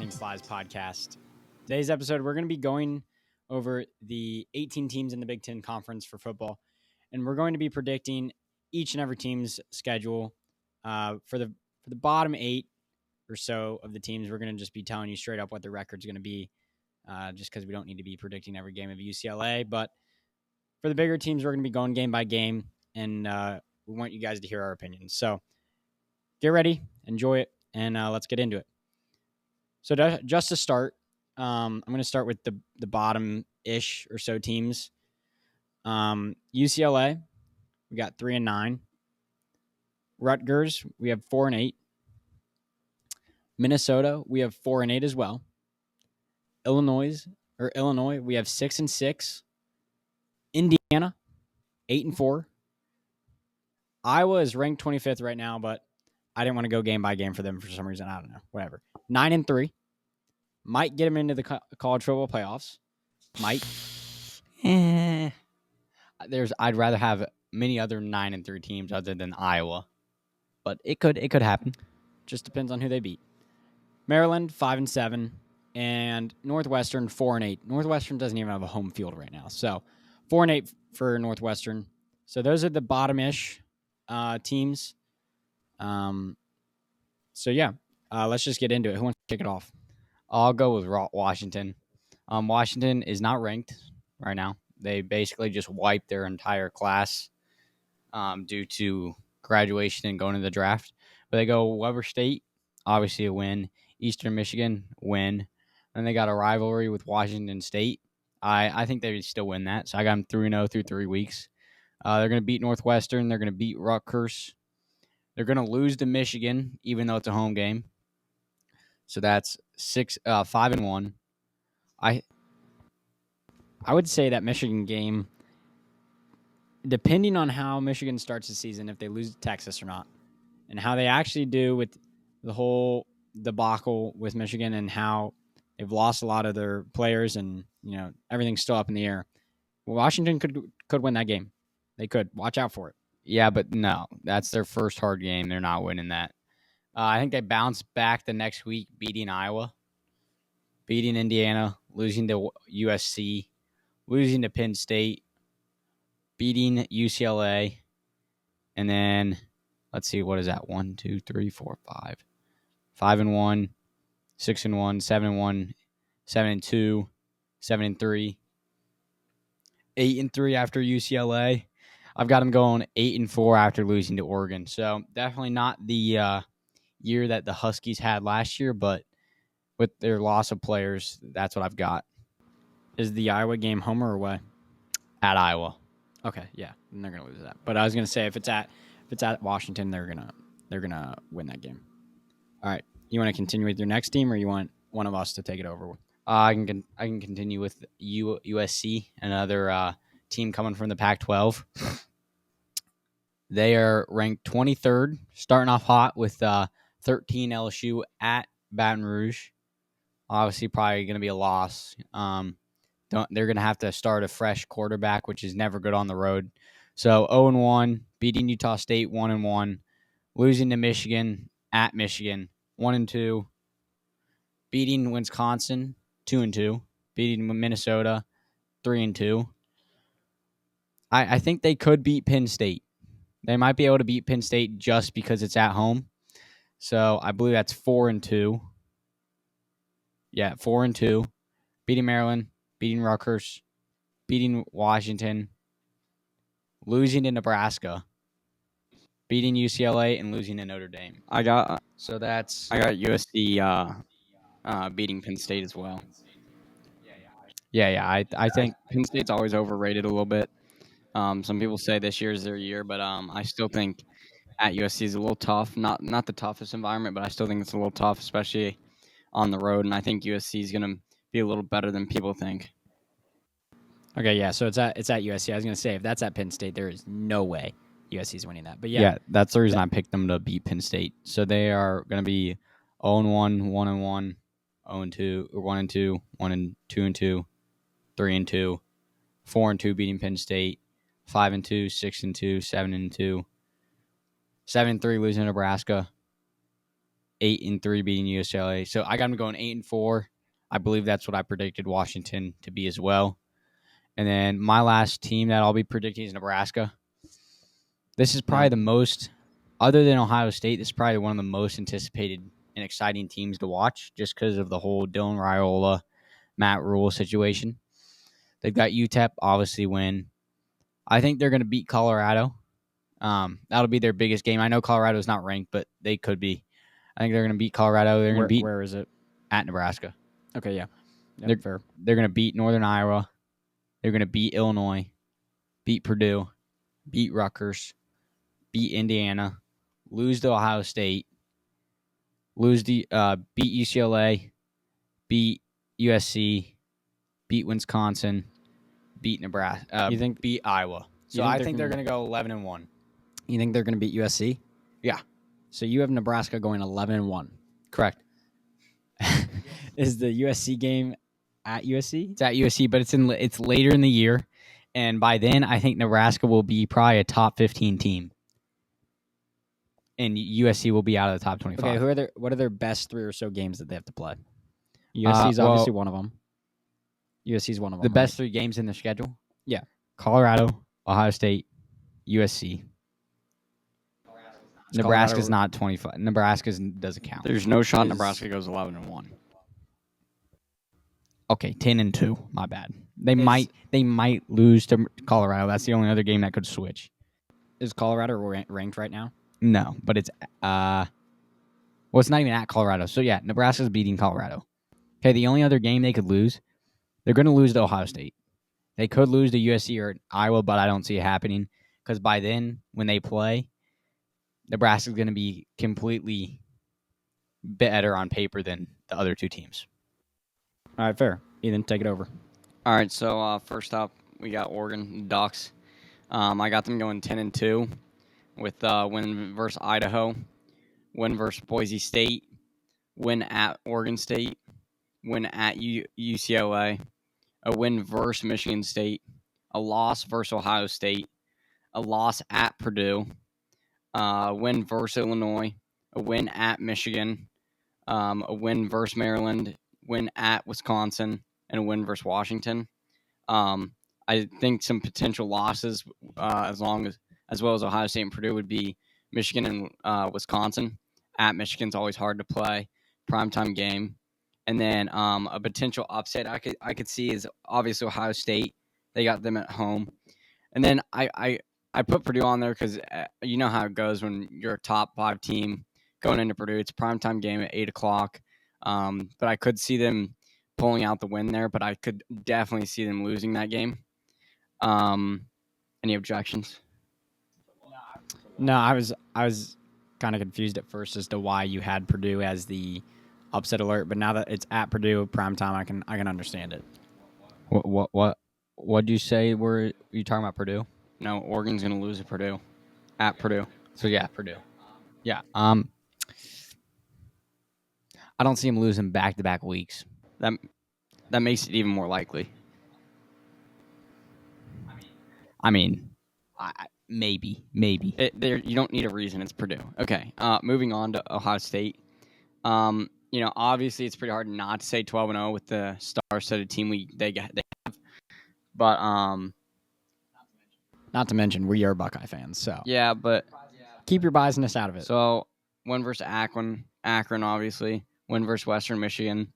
Time Flies podcast. Today's episode, we're going to be going over the 18 teams in the Big Ten Conference for football, and we're going to be predicting each and every team's schedule. For the bottom 8 or so of the teams, we're going to just be telling you straight up what the record's going to be, just because we don't need to be predicting every game of UCLA. But for the bigger teams, we're going to be going game by game, and we want you guys to hear our opinions. So get ready, enjoy it, and let's get into it. So just to start, I'm going to start with the bottom-ish or so teams. UCLA, we got 3-9. Rutgers, we have 4-8. Minnesota, we have 4-8 as well. Illinois, we have 6-6. Indiana, 8-4. Iowa is ranked 25th right now, but I didn't want to go game by game for them for some reason. I don't know. Whatever. 9-3. Might get them into the college football playoffs. Might. I'd rather have many other 9-3 teams other than Iowa, but it could happen. Just depends on who they beat. Maryland 5-7, and Northwestern 4-8. Northwestern doesn't even have a home field right now, so 4-8 for Northwestern. So those are the bottom-ish teams. So yeah, let's just get into it. Who wants to kick it off? I'll go with Washington. Washington is not ranked right now. They basically just wiped their entire class due to graduation and going to the draft. But they go Weber State, obviously a win. Eastern Michigan, win. And they got a rivalry with Washington State. I think they would still win that. So I got them 3-0 through 3 weeks. They're going to beat Northwestern. They're going to beat Rutgers. They're going to lose to Michigan, even though it's a home game. So that's 5-1. I would say that Michigan game, depending on how Michigan starts the season, if they lose to Texas or not, and how they actually do with the whole debacle with Michigan and how they've lost a lot of their players and, everything's still up in the air. Washington could win that game. They could. Watch out for it. Yeah, but no, that's their first hard game. They're not winning that. I think they bounced back the next week, beating Iowa, beating Indiana, losing to USC, losing to Penn State, beating UCLA, and then let's see, what is that? 1, 2, 3, 4, 5. 5-1, 6-1, 7-1, 7-2, 7-3, 8-3 after UCLA. I've got them going 8-4 after losing to Oregon. So definitely not the year that the Huskies had last year, but with their loss of players, that's what I've got. Is the Iowa game home or away? At Iowa. Okay, yeah, and they're gonna lose that. But I was gonna say if it's at Washington, they're gonna win that game. All right, you want to continue with your next team, or you want one of us to take it over? I can continue with USC, another team coming from the Pac-12. They are ranked 23rd, starting off hot with 13 LSU at Baton Rouge. Obviously, probably going to be a loss. They're going to have to start a fresh quarterback, which is never good on the road. So 0-1, beating Utah State 1-1, losing to Michigan at Michigan 1-2, beating Wisconsin 2-2, beating Minnesota 3-2. I think they could beat Penn State. They might be able to beat Penn State just because it's at home. So I believe that's 4-2. Yeah, 4-2. Beating Maryland, beating Rutgers, beating Washington, losing to Nebraska, beating UCLA, and losing to Notre Dame. I got USC beating Penn State as well. Yeah. I think Penn State's always overrated a little bit. Some people say this year is their year, but I still think at USC is a little tough. Not the toughest environment, but I still think it's a little tough, especially on the road. And I think USC is going to be a little better than people think. Okay, yeah. So it's at USC. I was going to say if that's at Penn State, there is no way USC is winning that. But yeah, that's the reason I picked them to beat Penn State. So they are going to be 0-1, 1-1, 0-2, or 1-2, 1-2, 3-2, 4-2, beating Penn State, 5-2, 6-2, 7-2, 7-3, losing to Nebraska, 8-3 beating UCLA. So I got them going 8-4. I believe that's what I predicted Washington to be as well. And then my last team that I'll be predicting is Nebraska. This is probably the most, other than Ohio State, this is probably one of the most anticipated and exciting teams to watch just because of the whole Dylan Raiola, Matt Rule situation. They've got UTEP obviously win. I think they're going to beat Colorado. That'll be their biggest game. I know Colorado's not ranked, but they could be. I think they're going to beat Colorado. They're going to beat. Where is it? At Nebraska. Okay, yeah. Fair. They're going to beat Northern Iowa. They're going to beat Illinois, beat Purdue, beat Rutgers, beat Indiana, lose to Ohio State, beat UCLA, beat USC, beat Wisconsin, beat Nebraska. Beat Iowa? So I think they're going to go 11-1. You think they're going to beat USC? Yeah. So you have Nebraska going 11-1. Correct. Is the USC game at USC? It's at USC, but it's later in the year, and by then I think Nebraska will be probably a top 15 team, and USC will be out of the top 25. Okay, what are their best 3 or so games that they have to play? USC is obviously one of them. USC is one of them. The best 3 games in their schedule? Yeah. Colorado, Ohio State, USC. Nebraska's not 25. Nebraska doesn't count. There's no shot Nebraska goes 11-1. Okay, 10-2. My bad. They might lose to Colorado. That's the only other game that could switch. Is Colorado ranked right now? No, but it's it's not even at Colorado. So yeah, Nebraska's beating Colorado. Okay, the only other game they could lose, they're going to lose to Ohio State. They could lose to USC or Iowa, but I don't see it happening because by then, when they play, Nebraska's going to be completely better on paper than the other 2 teams. All right, fair. Ethan, take it over. All right, so first up, we got Oregon Ducks. I got them going 10-2 with win versus Idaho, win versus Boise State, win at Oregon State, win at UCLA, a win versus Michigan State, a loss versus Ohio State, a loss at Purdue, a win versus Illinois, a win at Michigan, a win versus Maryland, win at Wisconsin, and a win versus Washington. I think some potential losses, as well as Ohio State and Purdue, would be Michigan and Wisconsin. At Michigan's always hard to play, primetime game, and then a potential upset I could see is obviously Ohio State. They got them at home, and then I put Purdue on there because you know how it goes when you're a top 5 team going into Purdue. It's a primetime game at 8:00. But I could see them pulling out the win there, but I could definitely see them losing that game. Any objections? No, I was kind of confused at first as to why you had Purdue as the upset alert, but now that it's at Purdue primetime, I can understand it. What do you say? Were you talking about Purdue? No, Oregon's going to lose to Purdue. At Purdue. So yeah, Purdue. Yeah. I don't see them losing back-to-back weeks. That makes it even more likely. I mean, maybe. You don't need a reason. It's Purdue. Okay. Moving on to Ohio State. Obviously it's pretty hard not to say 12-0 with the star-studded team they have. But not to mention we are Buckeye fans, so yeah, but keep your biasness out of it. So win versus Akron obviously. Win versus Western Michigan.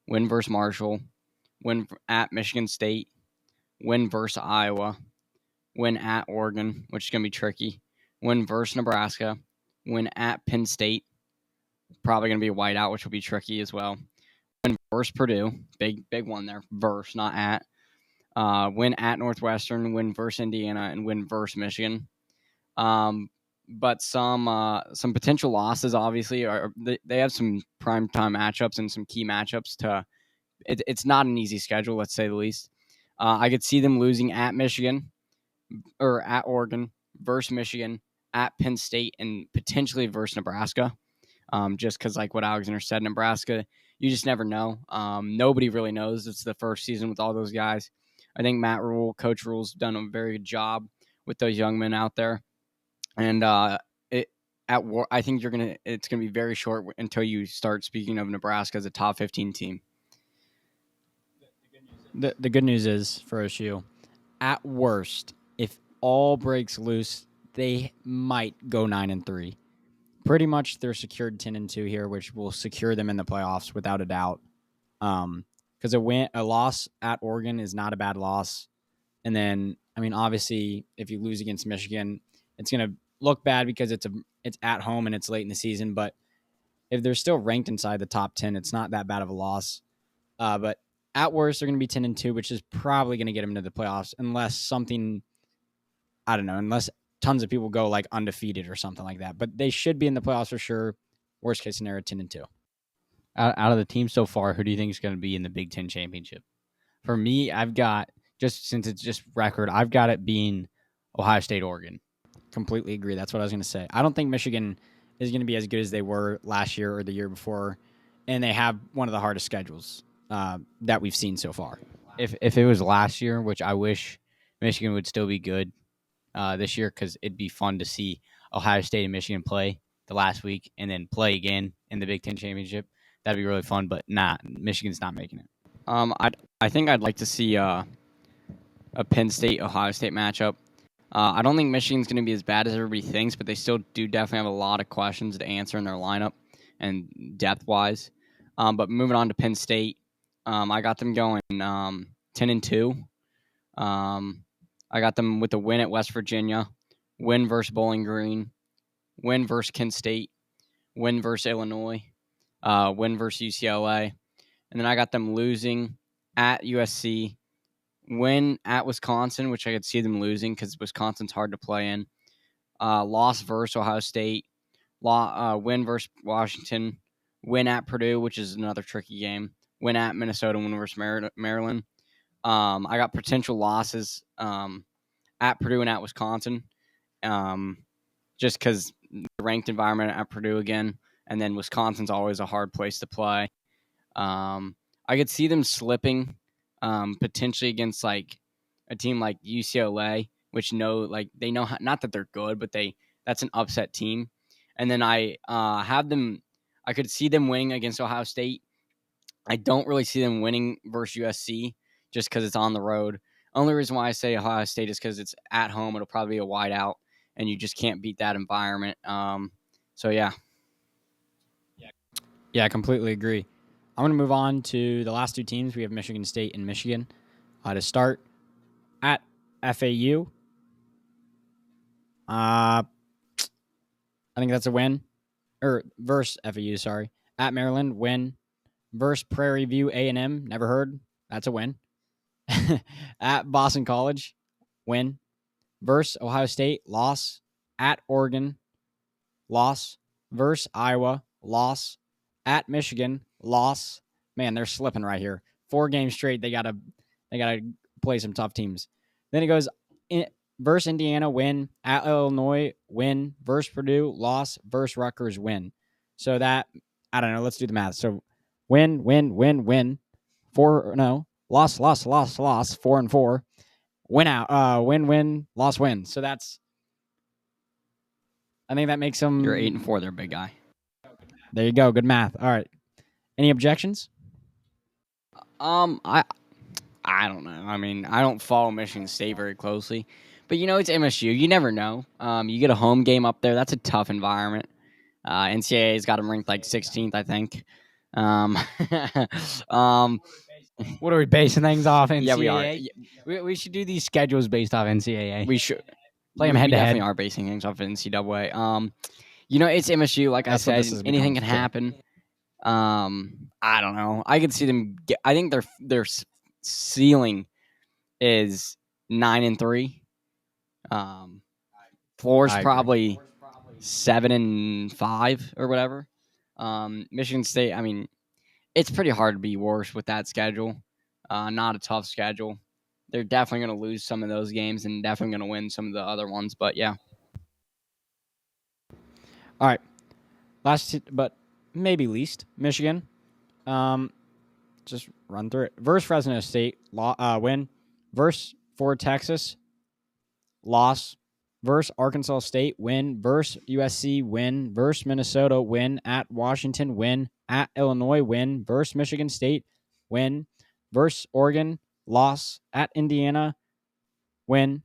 Win versus Marshall. Win at Michigan State. Win versus Iowa. Win at Oregon, which is going to be tricky. Win versus Nebraska. Win at Penn State. Probably going to be a whiteout, which will be tricky as well. Win versus Purdue. Big one there. Versus, not at. Win at Northwestern. Win versus Indiana. And win versus Michigan. But some potential losses, obviously, they have some primetime matchups and some key matchups. It's not an easy schedule, let's say the least. I could see them losing at Michigan or at Oregon, versus Michigan, at Penn State, and potentially versus Nebraska. Just because, like what Alexander said, Nebraska, you just never know. Nobody really knows. It's the first season with all those guys. I think Coach Rule's done a very good job with those young men out there. And I think it's gonna be very short until you start speaking of Nebraska as a top 15 team. The good news is for OSU, at worst, if all breaks loose, they might go 9-3. Pretty much, they're secured 10-2 here, which will secure them in the playoffs without a doubt. Because a loss at Oregon is not a bad loss, and then obviously, if you lose against Michigan, it's gonna look bad because it's at home and it's late in the season. But if they're still ranked inside the top 10, it's not that bad of a loss. But at worst, they're going to be 10-2, which is probably going to get them into the playoffs unless something, I don't know, unless tons of people go like undefeated or something like that. But they should be in the playoffs for sure. Worst case scenario, 10-2. Out of the team so far, who do you think is going to be in the Big Ten championship? For me, I've got, just since it's just record, I've got it being Ohio State, Oregon. Completely agree. That's what I was going to say. I don't think Michigan is going to be as good as they were last year or the year before, and they have one of the hardest schedules that we've seen so far. If it was last year, which I wish Michigan would still be good this year, because it'd be fun to see Ohio State and Michigan play the last week and then play again in the Big Ten championship. That'd be really fun, but Michigan's not making it. I think I'd like to see a Penn State Ohio State matchup. I don't think Michigan's going to be as bad as everybody thinks, but they still do definitely have a lot of questions to answer in their lineup and depth wise. But moving on to Penn State, I got them going 10-2. I got them with a win at West Virginia, win versus Bowling Green, win versus Kent State, win versus Illinois, win versus UCLA. And then I got them losing at USC, win at Wisconsin, which I could see them losing because Wisconsin's hard to play in. Loss versus Ohio State, win versus Washington, win at Purdue, which is another tricky game, win at Minnesota, win versus Maryland. I got potential losses at Purdue and at Wisconsin, just because the ranked environment at Purdue again, and then Wisconsin's always a hard place to play. I could see them slipping potentially against like a team like UCLA, which they know not that they're good, but that's an upset team. And then I could see them winning against Ohio State. I don't really see them winning versus USC just because it's on the road. Only reason why I say Ohio State is because it's at home. It'll probably be a whiteout, and you just can't beat that environment. So yeah. Yeah, I completely agree. I'm going to move on to the last two teams. We have Michigan State and Michigan. To start at FAU, I think that's a win. Or versus FAU, sorry. At Maryland, win. Versus Prairie View A&M, never heard. That's a win. At Boston College, win. Versus Ohio State, loss. At Oregon, loss. Versus Iowa, loss. At Michigan, loss. Man, they're slipping right here. 4 games straight. They gotta play some tough teams. Then it goes versus Indiana, win. At Illinois, win. Versus Purdue, loss. Versus Rutgers, win. So that, I don't know. Let's do the math. So win, win, win, win. Loss, 4-4. Win out. Win, win, loss, win. So that's, I think that makes them. You're 8-4 there, big guy. There you go. Good math. All right. Any objections? I don't know. I mean, I don't follow Michigan State very closely, but it's MSU. You never know. You get a home game up there. That's a tough environment. NCAA's got them ranked like 16th, I think. What are we basing things off? NCAA? Yeah, we are. We should do these schedules based off NCAA. We should play them head to head. We definitely are basing things off NCAA. It's MSU. Like I said, anything can happen. I don't know. I could see them. I think their ceiling is 9-3. Floor's probably 7-5 or whatever. Michigan State. I mean, it's pretty hard to be worse with that schedule. Not a tough schedule. They're definitely going to lose some of those games and definitely going to win some of the other ones. But yeah. All right. Last, but maybe least, Michigan. Just run through it. Versus Fresno State, win. Versus Ford, Texas, loss. versus Arkansas State, win. Versus USC, win. Versus Minnesota, win. At Washington, win. At Illinois, win. Versus Michigan State, win. Versus Oregon, loss. At Indiana, win.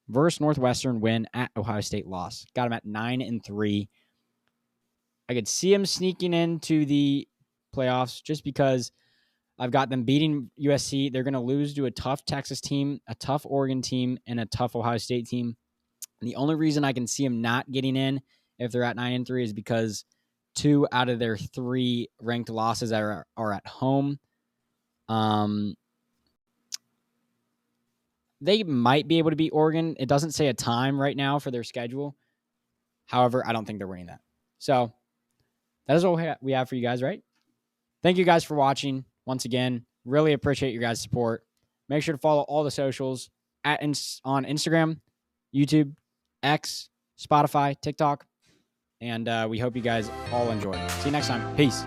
Versus Northwestern, win. At Ohio State, loss. Got him at 9-3. I could see him sneaking into the playoffs just because I've got them beating USC. They're going to lose to a tough Texas team, a tough Oregon team, and a tough Ohio State team. And the only reason I can see them not getting in if they're at 9-3 is because 2 out of their 3 ranked losses are at home. They might be able to beat Oregon. It doesn't say a time right now for their schedule. However, I don't think they're winning that. So that is all we have for you guys, right? Thank you guys for watching. Once again, really appreciate your guys' support. Make sure to follow all the socials on Instagram, YouTube, X, Spotify, TikTok. And we hope you guys all enjoy. See you next time. Peace.